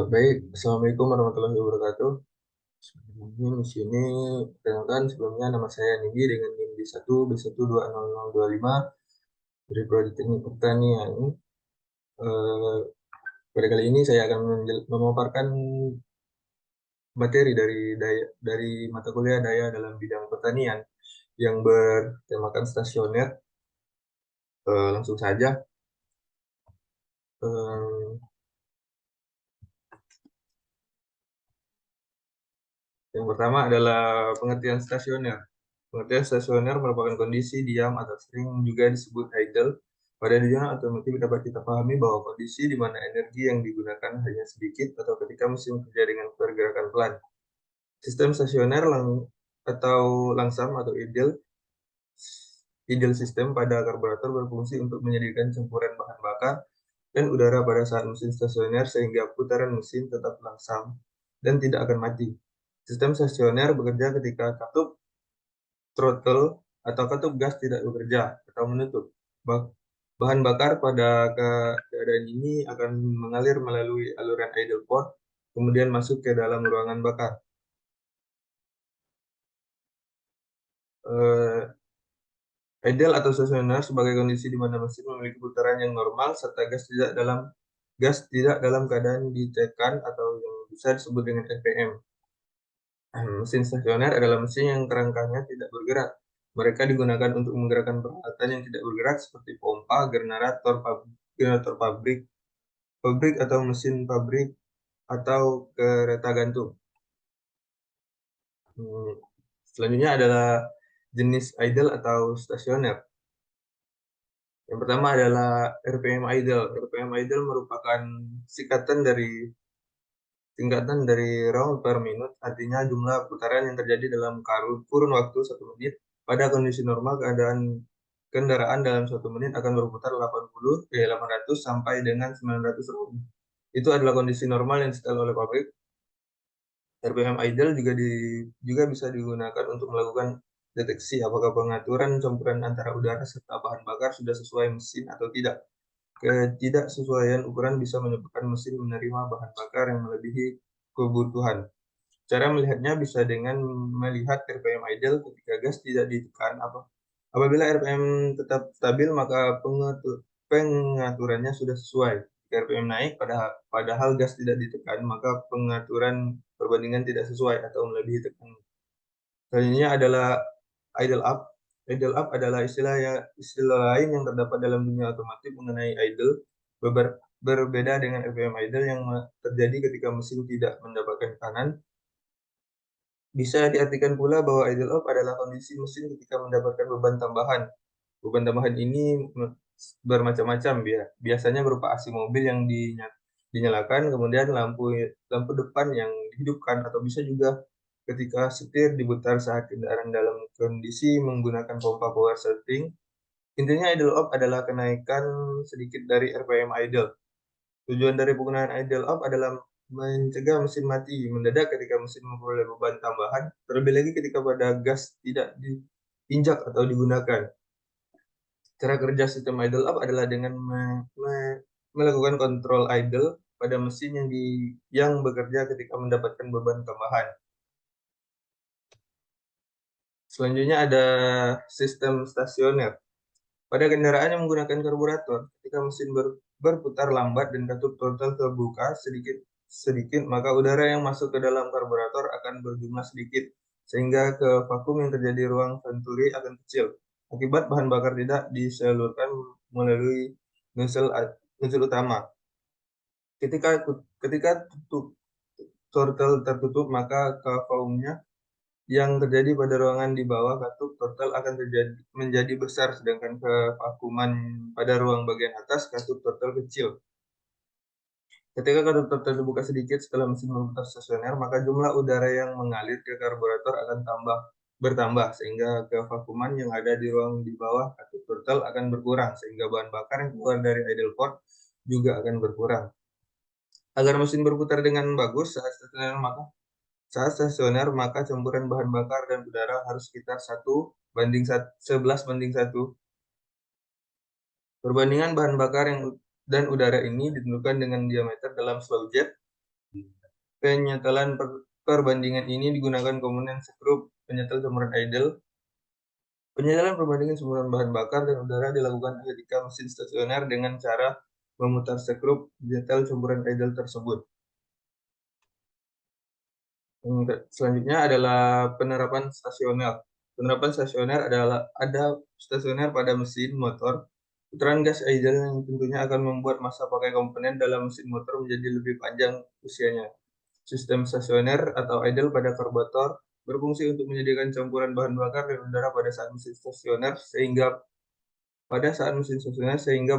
Baik, Assalamualaikum warahmatullahi wabarakatuh. Ini di sini perkenalkan sebelumnya nama saya Nindi dengan NIM D1B120025 dari Prodi Teknik Pertanian. Pada kali ini saya akan memaparkan materi dari mata kuliah Daya dalam bidang pertanian yang bertemakan stasioner. Langsung saja. Eh, Yang pertama adalah pengertian stasioner. Pengertian stasioner merupakan kondisi diam atau sering juga disebut idle. Pada dunia otomotif dapat kita pahami bahwa kondisi di mana energi yang digunakan hanya sedikit atau ketika mesin bekerja dengan pergerakan pelan. Sistem stasioner atau langsam atau idle system pada karburator berfungsi untuk menyediakan campuran bahan bakar dan udara pada saat mesin stasioner sehingga putaran mesin tetap langsam dan tidak akan mati. Sistem stasioner bekerja ketika katup throttle atau katup gas tidak bekerja atau menutup. Bahan bakar pada keadaan ini akan mengalir melalui aluran idle port, kemudian masuk ke dalam ruangan bakar. Idle atau stasioner sebagai kondisi di mana mesin memiliki putaran yang normal serta gas tidak dalam keadaan ditekan atau yang bisa disebut dengan RPM. Mesin stasioner adalah mesin yang kerangkanya tidak bergerak. Mereka digunakan untuk menggerakkan peralatan yang tidak bergerak seperti pompa, generator pabrik atau mesin pabrik atau kereta gantung. Selanjutnya adalah jenis idle atau stasioner. Yang pertama adalah RPM idle. RPM idle merupakan singkatan dari round per minute, artinya jumlah putaran yang terjadi dalam kurun waktu 1 menit. Pada kondisi normal, kendaraan dalam 1 menit akan berputar 800 sampai dengan 900 round. Itu adalah kondisi normal yang disetel oleh pabrik. RPM idle juga bisa digunakan untuk melakukan deteksi apakah pengaturan campuran antara udara serta bahan bakar sudah sesuai mesin atau tidak. Ketidaksesuaian ukuran bisa menyebabkan mesin menerima bahan bakar yang melebihi kebutuhan. Cara melihatnya bisa dengan melihat RPM idle ketika gas tidak ditekan. Apabila RPM tetap stabil, maka pengaturannya sudah sesuai. Jika RPM naik, padahal gas tidak ditekan, maka pengaturan perbandingan tidak sesuai atau melebihi tekanan. Selanjutnya adalah idle up. Idle up adalah istilah lain yang terdapat dalam dunia otomotif mengenai idle. Berbeda dengan RPM idle yang terjadi ketika mesin tidak mendapatkan tekanan. Bisa diartikan pula bahwa idle up adalah kondisi mesin ketika mendapatkan beban tambahan. Beban tambahan ini bermacam-macam, biasanya berupa AC mobil yang dinyalakan, kemudian lampu depan yang dihidupkan, atau bisa juga ketika setir diputar saat kendaraan dalam kondisi menggunakan pompa power steering. Intinya idle up adalah kenaikan sedikit dari RPM idle. Tujuan dari penggunaan idle up adalah mencegah mesin mati mendadak ketika mesin memperoleh beban tambahan, terlebih lagi ketika pada gas tidak diinjak atau digunakan. Cara kerja sistem idle up adalah dengan melakukan kontrol idle pada mesin yang bekerja ketika mendapatkan beban tambahan. Selanjutnya ada sistem stasioner. Pada kendaraan yang menggunakan karburator, ketika mesin berputar lambat dan katup throttle terbuka sedikit, maka udara yang masuk ke dalam karburator akan berjumlah sedikit, sehingga ke vakum yang terjadi ruang venturi akan kecil. Akibat bahan bakar tidak disalurkan melalui nozzle utama. Ketika throttle tertutup, maka vakumnya yang terjadi pada ruangan di bawah katup throttle akan menjadi besar, sedangkan kevakuman pada ruang bagian atas katup throttle kecil. Ketika katup throttle terbuka sedikit setelah mesin berputar stasioner, maka jumlah udara yang mengalir ke karburator akan bertambah, sehingga kevakuman yang ada di ruang di bawah katup throttle akan berkurang, sehingga bahan bakar yang keluar dari idle port juga akan berkurang. Agar mesin berputar dengan bagus saat stasioner, maka campuran bahan bakar dan udara harus sekitar 11 banding 1. Perbandingan bahan bakar dan udara ini ditentukan dengan diameter dalam slow jet. Penyetelan perbandingan ini digunakan komponen skrup penyetel campuran idle. Penyetelan perbandingan campuran bahan bakar dan udara dilakukan ketika mesin stasioner dengan cara memutar skrup penyetel campuran idle tersebut. Selanjutnya adalah penerapan stasioner. Penerapan stasioner adalah ada stasioner pada mesin motor. Putaran gas idle yang tentunya akan membuat masa pakai komponen dalam mesin motor menjadi lebih panjang usianya. Sistem stasioner atau idle pada karburetor berfungsi untuk menyediakan campuran bahan bakar dan udara pada saat mesin stasioner sehingga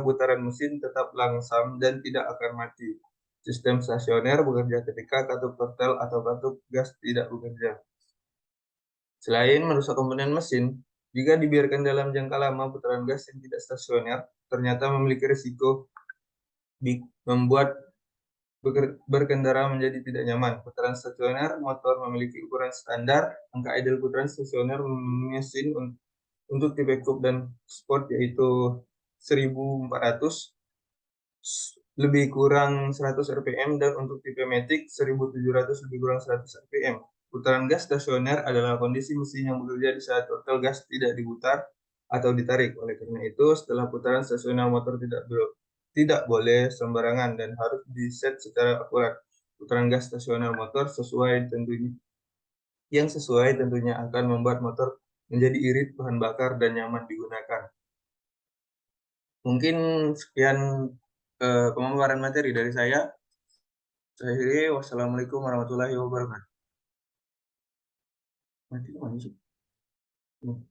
putaran mesin tetap langsam dan tidak akan mati. Sistem stasioner bekerja ketika katup kotel atau katup gas tidak bekerja. Selain merusak komponen mesin, jika dibiarkan dalam jangka lama, putaran gas yang tidak stasioner ternyata memiliki risiko membuat berkendara menjadi tidak nyaman. Putaran stasioner motor memiliki ukuran standar. Angka idle putaran stasioner mesin untuk tipe coupe dan sport yaitu 1400 lebih kurang 100 rpm dan untuk tipe matic 1700 lebih kurang 100 rpm. Putaran gas stasioner adalah kondisi mesin yang bekerja di saat total gas tidak diputar atau ditarik. Oleh karena itu, setelah putaran stasioner motor tidak boleh sembarangan dan harus diset secara akurat. Putaran gas stasioner motor sesuai tentunya akan membuat motor menjadi irit bahan bakar dan nyaman digunakan. Mungkin sekian pemaparan materi dari saya. Saya akhiri, wassalamualaikum warahmatullahi wabarakatuh. Mati kemana sih? Hmm.